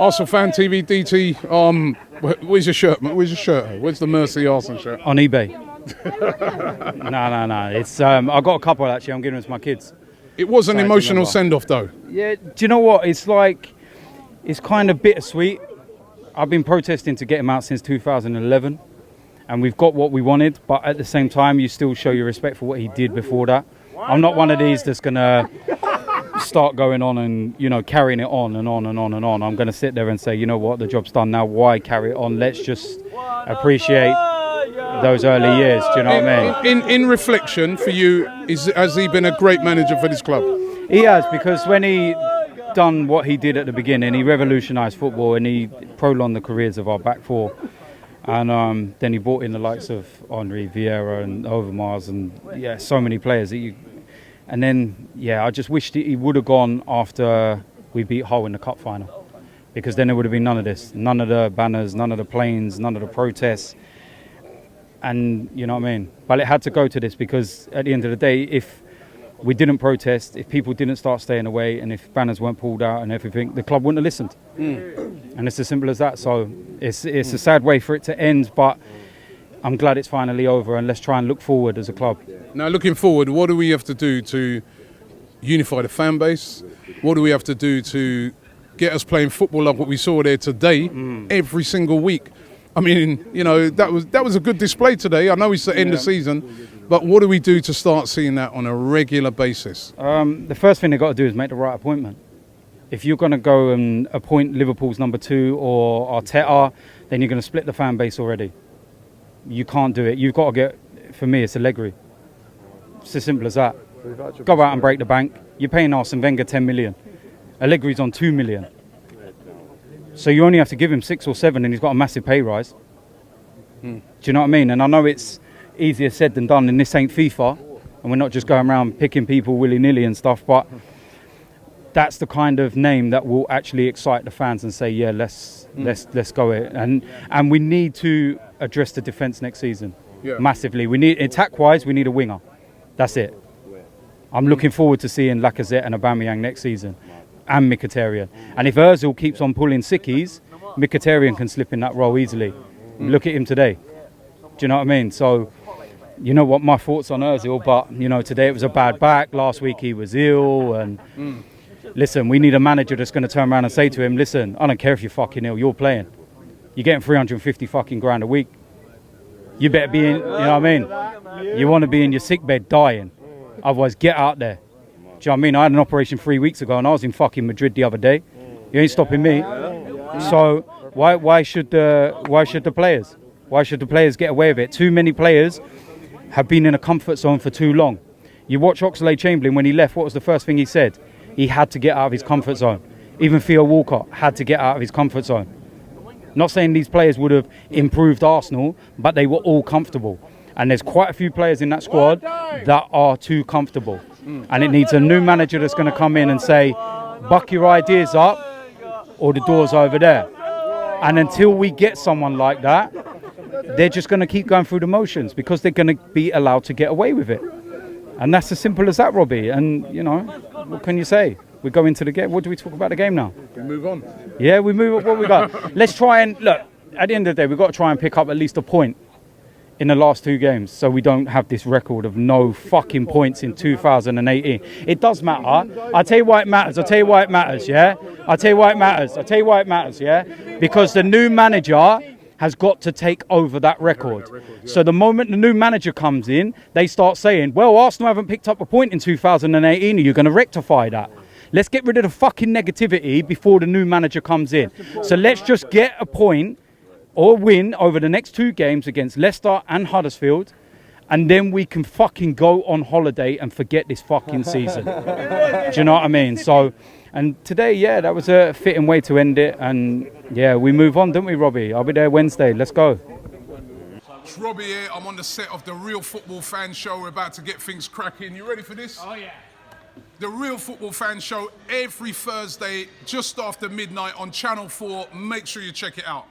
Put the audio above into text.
ArsenalFanTV DT. Where's your shirt? Where's your shirt? Where's the Mercy Arsenal shirt? On eBay. No. It's I got a couple actually. I'm giving them to my kids. It was an emotional send-off though. Yeah. Do you know what? It's kind of bittersweet. I've been protesting to get him out since 2011, and we've got what we wanted. But at the same time, you still show your respect for what he did before that. I'm not one of these that's gonna start going on and carrying it on and on and on and on. I'm going to sit there and say, you know what, the job's done now. Why carry it on? Let's just appreciate those early years. Do you know what I mean? In reflection, for you, has he been a great manager for this club? He has, because when he done what he did at the beginning, he revolutionised football and he prolonged the careers of our back four. And then he brought in the likes of Henry, Vieira and Overmars and so many players that And then, I just wished he would have gone after we beat Hull in the cup final, because then there would have been none of this, none of the banners, none of the planes, none of the protests. And you know what I mean? But it had to go to this, because at the end of the day, if we didn't protest, if people didn't start staying away, and if banners weren't pulled out and everything, the club wouldn't have listened. And it's as simple as that. So it's a sad way for it to end, but I'm glad it's finally over, and let's try and look forward as a club. Now, looking forward, what do we have to do to unify the fan base? What do we have to do to get us playing football like what we saw there today, every single week? I mean, that was a good display today. I know it's the end of season, but what do we do to start seeing that on a regular basis? The first thing they've got to do is make the right appointment. If you're going to go and appoint Liverpool's number 2 or Arteta, then you're going to split the fan base already. You can't do it. You've got to get, for me, it's Allegri. It's as simple as that. Go out and break the bank. You're paying Arsene Wenger 10 million. Allegri's on 2 million. So you only have to give him 6 or 7 and he's got a massive pay rise. Do you know what I mean? And I know it's easier said than done, and this ain't FIFA, and we're not just going around picking people willy-nilly and stuff, but that's the kind of name that will actually excite the fans and say, yeah, let's go it. And we need to address the defence next season massively. We need, attack-wise, we need a winger. That's it. I'm looking forward to seeing Lacazette and Aubameyang next season, and Mkhitaryan. And if Ozil keeps on pulling sickies, Mkhitaryan can slip in that role easily. Look at him today. Do you know what I mean? So, you know what my thoughts on Ozil, but today it was a bad back. Last week he was ill, and listen, we need a manager that's going to turn around and say to him, listen, I don't care if you're fucking ill, you're playing. You're getting 350 fucking grand a week. You better be in, you know what I mean? You want to be in your sick bed dying. Otherwise, get out there. Do you know what I mean? I had an operation 3 weeks ago and I was in fucking Madrid the other day. You ain't stopping me. So why should the players get away with it? Too many players have been in a comfort zone for too long. You watch Oxlade-Chamberlain when he left, what was the first thing he said? He had to get out of his comfort zone. Even Theo Walcott had to get out of his comfort zone. Not saying these players would have improved Arsenal, but they were all comfortable. And there's quite a few players in that squad that are too comfortable. And it needs a new manager that's going to come in and say, buck your ideas up or the door's over there. And until we get someone like that, they're just going to keep going through the motions, because they're going to be allowed to get away with it. And that's as simple as that, Robbie. And, what can you say? We go into the game. What do we talk about the game now? We move on. Yeah, we move on. What we got? Let's try and, look, at the end of the day, we've got to try and pick up at least a point in the last 2 games, so we don't have this record of no fucking points in 2018. It does matter. I'll tell you why it matters. Yeah? Because the new manager has got to take over that record. So the moment the new manager comes in, they start saying, well, Arsenal haven't picked up a point in 2018. Are you going to rectify that? Let's get rid of the fucking negativity before the new manager comes in. So let's just get a point or win over the next 2 games against Leicester and Huddersfield, and then we can fucking go on holiday and forget this fucking season. Do you know what I mean? So, and today, that was a fitting way to end it. And we move on, don't we, Robbie? I'll be there Wednesday. Let's go. It's Robbie here. I'm on the set of the Real Football Fan Show. We're about to get things cracking. You ready for this? Oh, yeah. The Real Football Fan Show every Thursday just after midnight on Channel 4. Make sure you check it out.